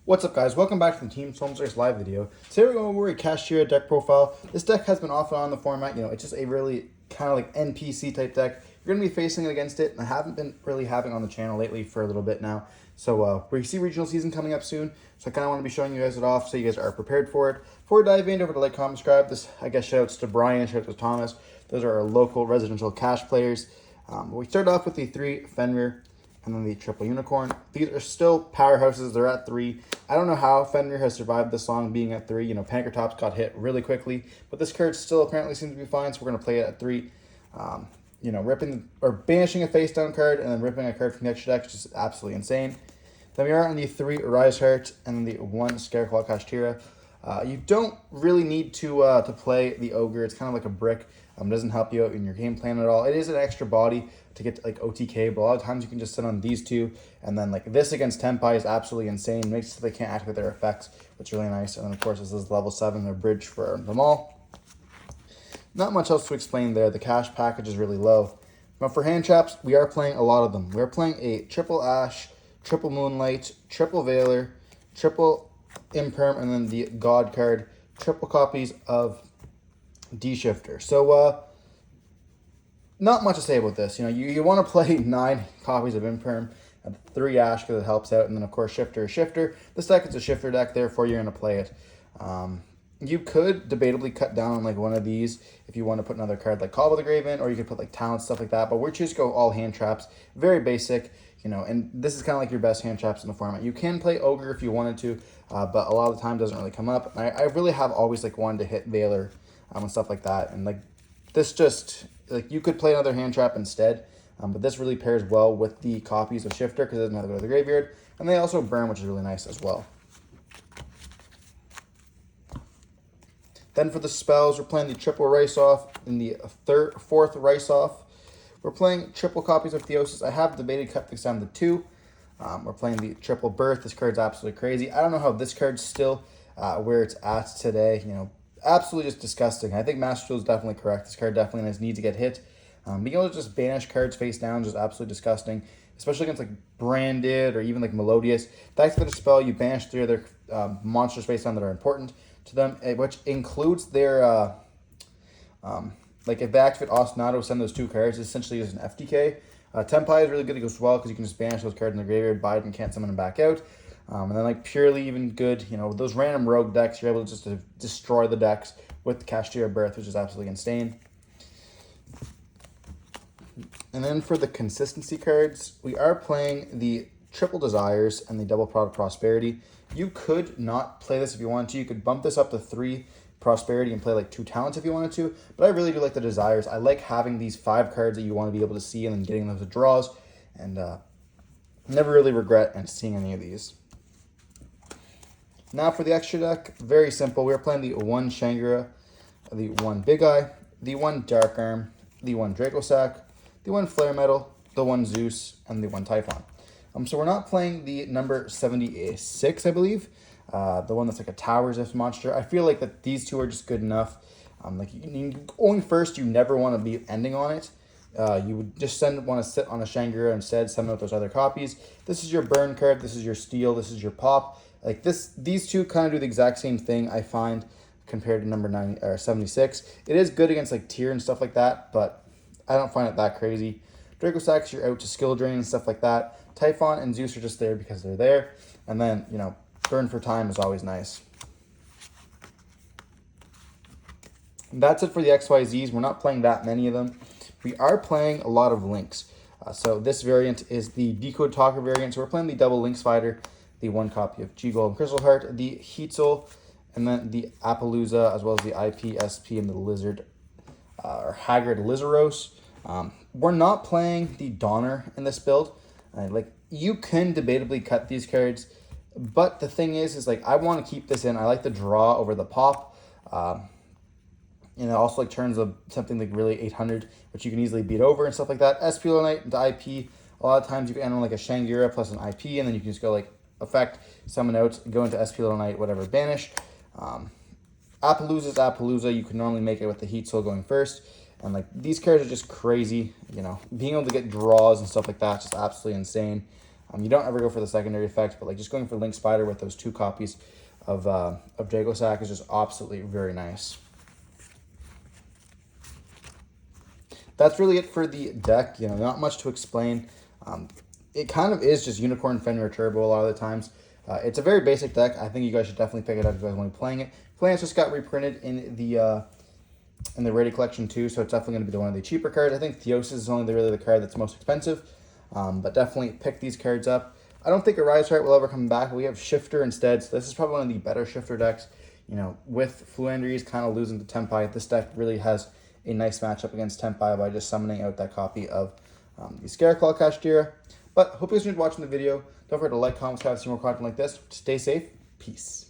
What's up, guys? Welcome back to the Team Solemn Circus live video. Today we're going over a Kashtira deck profile. This deck has been off and on the format. It's just a really kind of like NPC type deck. You're going to be facing it against it, and I haven't been really having on the channel lately for a little bit now. So we see regional season coming up soon, so I kind of want to be showing you guys it off so you guys are prepared for it. Before we dive in, over to like, comment, subscribe. This, I guess, shout outs to Brian, shout outs to Thomas. Those are our local residential cash players. We start off with the 3 Fenrir, and then the triple unicorn. These are still powerhouses. They're at 3. I don't know how Fenrir has survived this long being at 3. Pankratops got hit really quickly, but this card still apparently seems to be fine, so we're going to play it at 3. Ripping or banishing a face down card and then ripping a card from the extra deck is just absolutely insane. Then we are on the 3 Rise Heart and then the 1 Scareclaw Kashtira. You don't really need to play the Ogre. It's kind of like a brick. Doesn't help you out in your game plan at all. It is an extra body to get to, like, OTK, but a lot of times you can just sit on these 2, and then like this against Tempai is absolutely insane. Makes it so they can't activate their effects, which is really nice. And then of course this is level 7, their bridge for them all. Not much else to explain there. The cash package is really low. But for hand traps, we are playing a lot of them. We're playing a triple Ash, triple Moonlight, triple Veiler, triple Imperm, and then the God card, triple copies of D-Shifter. So not much to say about this. You want to play 9 copies of Imperm and 3 Ash because it helps out, and then of course Shifter is Shifter. This deck is a Shifter deck, therefore you're going to play it. You could debatably cut down on like one of these if you want to put another card like Call of the Grave in, or you could put like Talent, stuff like that, but we're just go all hand traps, very basic, and this is kind of like your best hand traps in the format. You can play Ogre if you wanted to, but a lot of the time doesn't really come up. I really have always like wanted to hit Veiler and stuff like that, and like this just, like, you could play another hand trap instead, but this really pairs well with the copies of Shifter because it doesn't have to go to the graveyard, and they also burn, which is really nice as well. Then for the spells, we're playing the triple Rice Off and the 4th Rice Off. We're playing triple copies of Theosis. I have debated cut this down to 2. We're playing the triple Birth. This card's absolutely crazy. I don't know how this card's still where it's at today. Absolutely just disgusting. I think Master Tool is definitely correct. This card definitely needs to get hit. Being able to just banish cards face down is just absolutely disgusting, especially against like Branded or even like Melodious. To activate a spell, you banish 3 other monsters face down that are important to them, which includes their like if they activate Ostinato, send those 2 cards. It's essentially just an FTK. Tempai is really good as well because you can just banish those cards in the graveyard, buy it, and can't summon them back out. And then like purely even good, those random rogue decks, you're able to just destroy the decks with the Kashtira Birth, which is absolutely insane. And then for the consistency cards, we are playing the triple Desires and the double product Prosperity. You could not play this if you wanted to. You could bump this up to 3 Prosperity and play like 2 Talents if you wanted to, but I really do like the Desires. I like having these 5 cards that you want to be able to see and then getting those draws, and never really regret and seeing any of these. Now for the extra deck, very simple. We're playing the 1 Shangri-La, the 1 Big Eye, the 1 Dark Arm, the 1 Dracosac, the 1 Flare Metal, the 1 Zeus, and the 1 Typhon. So we're not playing the number 76, I believe, the one that's like a Towers-ish monster. I feel like that these 2 are just good enough. Going first, you never want to be ending on it. You would just want to sit on a Shangri-La instead, send out those other copies. This is your burn card, this is your steal, this is your pop. Like these 2 kind of do the exact same thing, I find, compared to number 90 or 76. It is good against like tier and stuff like that, but I don't find it that crazy. Dracosacs, you're out to skill drain and stuff like that. Typhon and Zeus are just there because they're there. And then, burn for time is always nice. And that's it for the XYZs. We're not playing that many of them. We are playing a lot of Links. So this variant is the Decode Talker variant. So we're playing the double Lynx Fighter, the 1 copy of G-Gold and Crystal Heart, the Heatzel, and then the Appaloosa, as well as the IPSP and the Lizard, or Haggard Lizaros. We're not playing the Donner in this build. You can debatably cut these cards, but the thing is like I want to keep this in. I like the draw over the pop. Also like turns of something like really 800, which you can easily beat over and stuff like that. SP Knight into IP. A lot of times you can end on like a Shangri-La plus an IP, and then you can just go like effect, summon out, go into SP Knight, whatever, banish. Appaloosa's Appaloosa. You can normally make it with the Heatzel going first. And like these cards are just crazy, being able to get draws and stuff like that, just absolutely insane. You don't ever go for the secondary effects, but like just going for Link Spider with those 2 copies of Jagosack is just absolutely very nice. That's really it for the deck. You know, not much to explain. It kind of is just Unicorn Fenrir Turbo a lot of the times. It's a very basic deck. I think you guys should definitely pick it up if you guys want to be playing it. Plans just got reprinted in the Rated Collection too, so it's definitely going to be one of the cheaper cards. I think Theosis is only really the card that's most expensive, but definitely pick these cards up. I don't think a Rise Heart will ever come back. We have Shifter instead, so this is probably one of the better Shifter decks. You know, with Fluandries kind of losing to Tempai, this deck really has a nice matchup against Tempai by just summoning out that copy of the Scareclaw Kashtira. But hope you guys enjoyed watching the video. Don't forget to like, comment, subscribe, see more content like this. Stay safe. Peace.